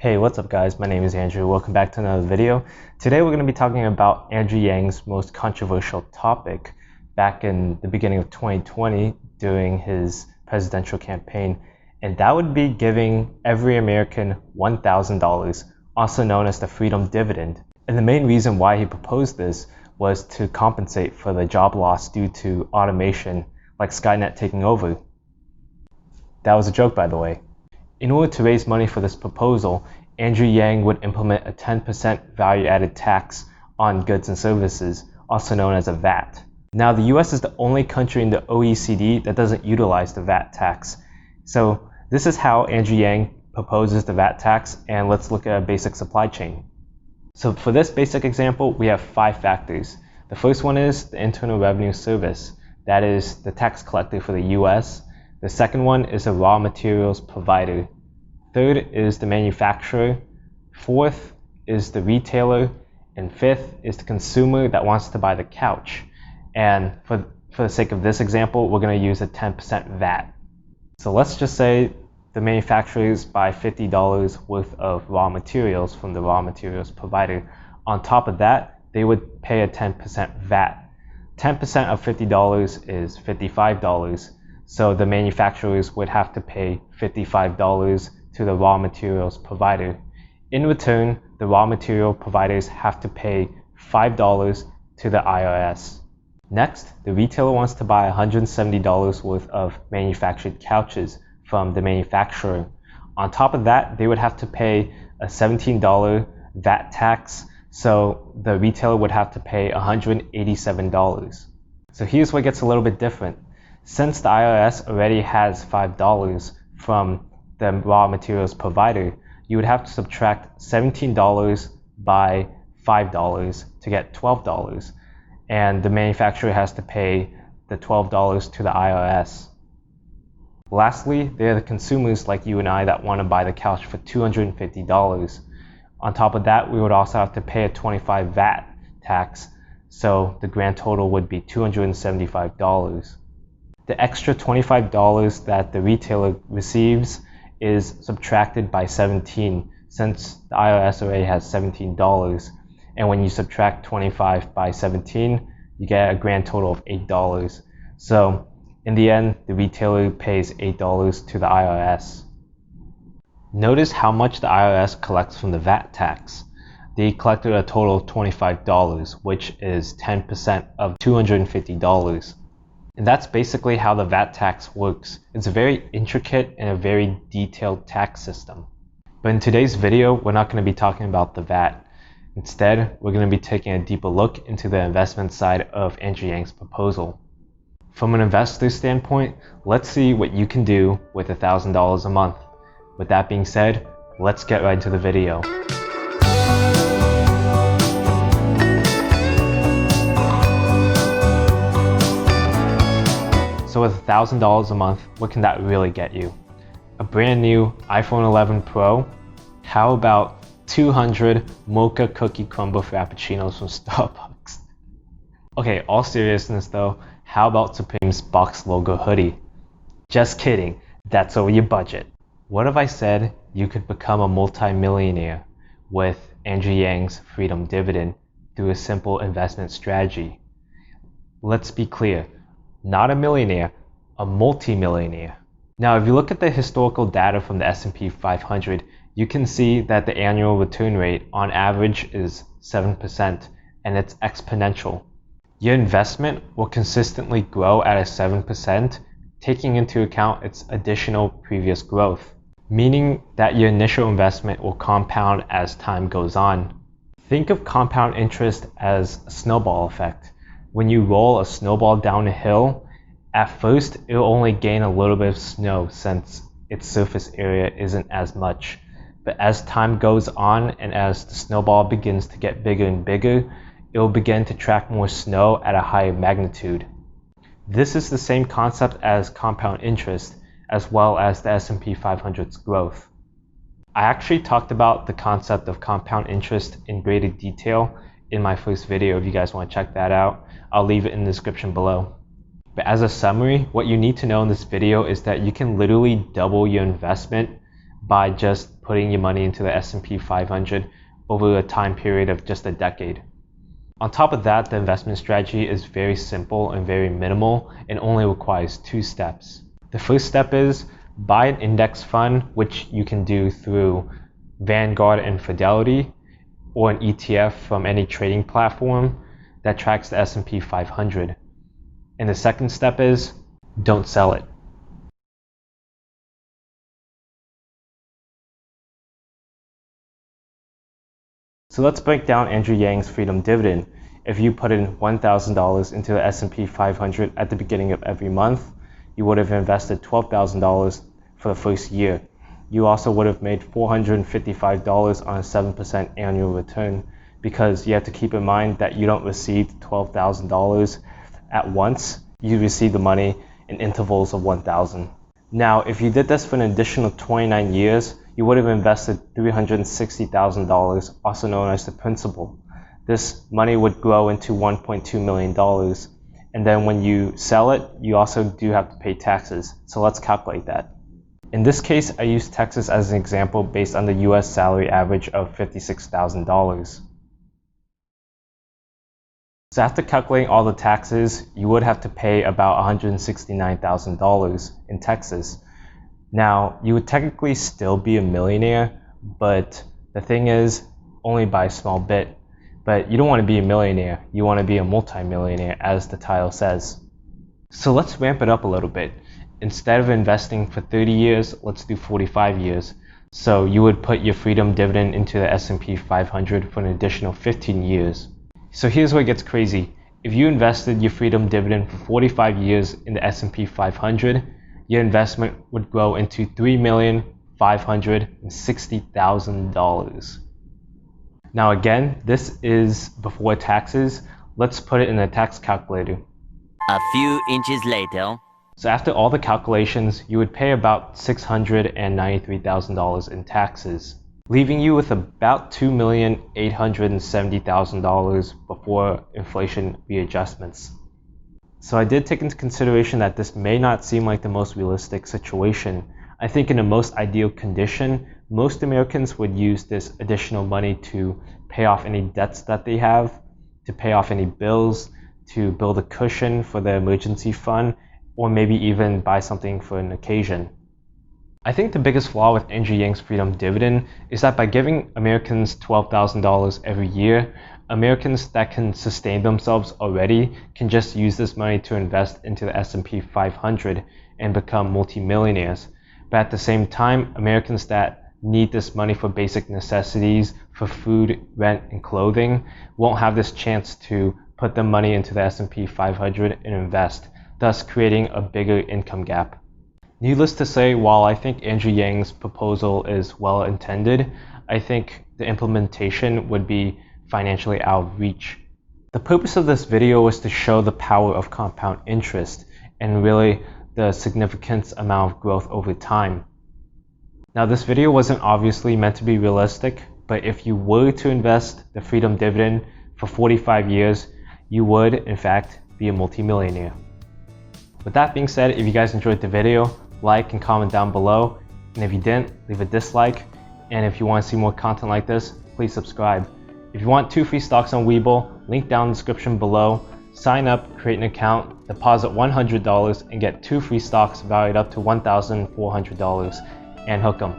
Hey, what's up guys? My name is Andrew. Welcome back to another video. Today we're going to be talking about Andrew Yang's most controversial topic back in the beginning of 2020 during his presidential campaign, and that would be giving every American $1,000, also known as the Freedom Dividend. And the main reason why he proposed this was to compensate for the job loss due to automation like Skynet taking over. That was a joke, by the way. In order to raise money for this proposal, Andrew Yang would implement a 10% value-added tax on goods and services, also known as a VAT. Now, the US is the only country in the OECD that doesn't utilize the VAT tax. So this is how Andrew Yang proposes the VAT tax, and let's look at a basic supply chain. So for this basic example, we have 5 factors. The first one is the Internal Revenue Service. That is the tax collector for the US. The second one is the raw materials provider. Third is the manufacturer. Fourth is the retailer. And fifth is the consumer that wants to buy the couch. And for the sake of this example, we're going to use a 10% VAT. So let's just say the manufacturers buy $50 worth of raw materials from the raw materials provider. On top of that, they would pay a 10% VAT. 10% of $50 is $55. So the manufacturers would have to pay $55 to the raw materials provider. In return, the raw material providers have to pay $5 to the IRS. Next, the retailer wants to buy $170 worth of manufactured couches from the manufacturer. On top of that, they would have to pay a $17 VAT tax, so the retailer would have to pay $187. So here's where it gets a little bit different. Since the IRS already has $5 from the raw materials provider, you would have to subtract $17 by $5 to get $12. And the manufacturer has to pay the $12 to the IRS. Lastly, there are the consumers like you and I that want to buy the couch for $250. On top of that, we would also have to pay a 25 VAT tax, so the grand total would be $275. The extra $25 that the retailer receives is subtracted by 17, since the IRS already has $17. And when you subtract 25 by 17, you get a grand total of $8. So in the end, the retailer pays $8 to the IRS. Notice how much the IRS collects from the VAT tax. They collected a total of $25, which is 10% of $250. And that's basically how the VAT tax works. It's a very intricate and a very detailed tax system. But in today's video, we're not going to be talking about the VAT. Instead, we're going to be taking a deeper look into the investment side of Andrew Yang's proposal. From an investor standpoint, let's see what you can do with $1,000 a month. With that being said, let's get right into the video. So with $1,000 a month, what can that really get you? A brand new iPhone 11 Pro? How about 200 mocha cookie crumble frappuccinos from Starbucks? Okay, all seriousness though, how about Supreme's box logo hoodie? Just kidding, that's over your budget. What if I said you could become a multi-millionaire with Andrew Yang's Freedom Dividend through a simple investment strategy? Let's be clear. Not a millionaire, a multi-millionaire. Now, if you look at the historical data from the S&P 500, you can see that the annual return rate on average is 7%, and it's exponential. Your investment will consistently grow at a 7%, taking into account its additional previous growth, meaning that your initial investment will compound as time goes on. Think of compound interest as a snowball effect. When you roll a snowball down a hill, at first it'll only gain a little bit of snow since its surface area isn't as much. But as time goes on and as the snowball begins to get bigger and bigger, it'll begin to track more snow at a higher magnitude. This is the same concept as compound interest, as well as the S&P 500's growth. I actually talked about the concept of compound interest in greater detail in my first video. If you guys want to check that out, I'll leave it in the description below. But as a summary, what you need to know in this video is that you can literally double your investment by just putting your money into the S&P 500 over a time period of just a decade. On top of that, the investment strategy is very simple and very minimal and only requires 2 steps. The first step is buy an index fund, which you can do through Vanguard and Fidelity, or an ETF from any trading platform that tracks the S&P 500. And the second step is don't sell it. So let's break down Andrew Yang's Freedom Dividend. If you put in $1,000 into the S&P 500 at the beginning of every month, you would have invested $12,000 for the first year. You also would have made $455 on a 7% annual return, because you have to keep in mind that you don't receive $12,000 at once. You receive the money in intervals of 1,000. Now, if you did this for an additional 29 years, you would have invested $360,000, also known as the principal. This money would grow into $1.2 million. And then when you sell it, you also do have to pay taxes. So let's calculate that. In this case, I use Texas as an example based on the US salary average of $56,000. So after calculating all the taxes, you would have to pay about $169,000 in Texas. Now, you would technically still be a millionaire, but the thing is, only by a small bit. But you don't want to be a millionaire, you want to be a multimillionaire, as the title says. So let's ramp it up a little bit. Instead of investing for 30 years, let's do 45 years. So you would put your Freedom Dividend into the S&P 500 for an additional 15 years. So here's where it gets crazy. If you invested your Freedom Dividend for 45 years in the S&P 500, your investment would grow into $3,560,000. Now again, this is before taxes. Let's put it in a tax calculator. A few inches later. So after all the calculations, you would pay about $693,000 in taxes, leaving you with about $2,870,000 before inflation readjustments. So I did take into consideration that this may not seem like the most realistic situation. I think in the most ideal condition, most Americans would use this additional money to pay off any debts that they have, to pay off any bills, to build a cushion for the emergency fund, or maybe even buy something for an occasion. I think the biggest flaw with Andrew Yang's Freedom Dividend is that by giving Americans $12,000 every year, Americans that can sustain themselves already can just use this money to invest into the S&P 500 and become multimillionaires. But at the same time, Americans that need this money for basic necessities, for food, rent, and clothing, won't have this chance to put their money into the S&P 500 and invest, thus creating a bigger income gap. Needless to say, while I think Andrew Yang's proposal is well intended, I think the implementation would be financially out of reach. The purpose of this video was to show the power of compound interest and really the significant amount of growth over time. Now, this video wasn't obviously meant to be realistic, but if you were to invest the Freedom Dividend for 45 years, you would, in fact, be a multimillionaire. With that being said, if you guys enjoyed the video, like and comment down below. And if you didn't, leave a dislike. And if you want to see more content like this, please subscribe. If you want 2 free stocks on Webull, link down in the description below. Sign up, create an account, deposit $100, and get 2 free stocks valued up to $1,400 and hook 'em.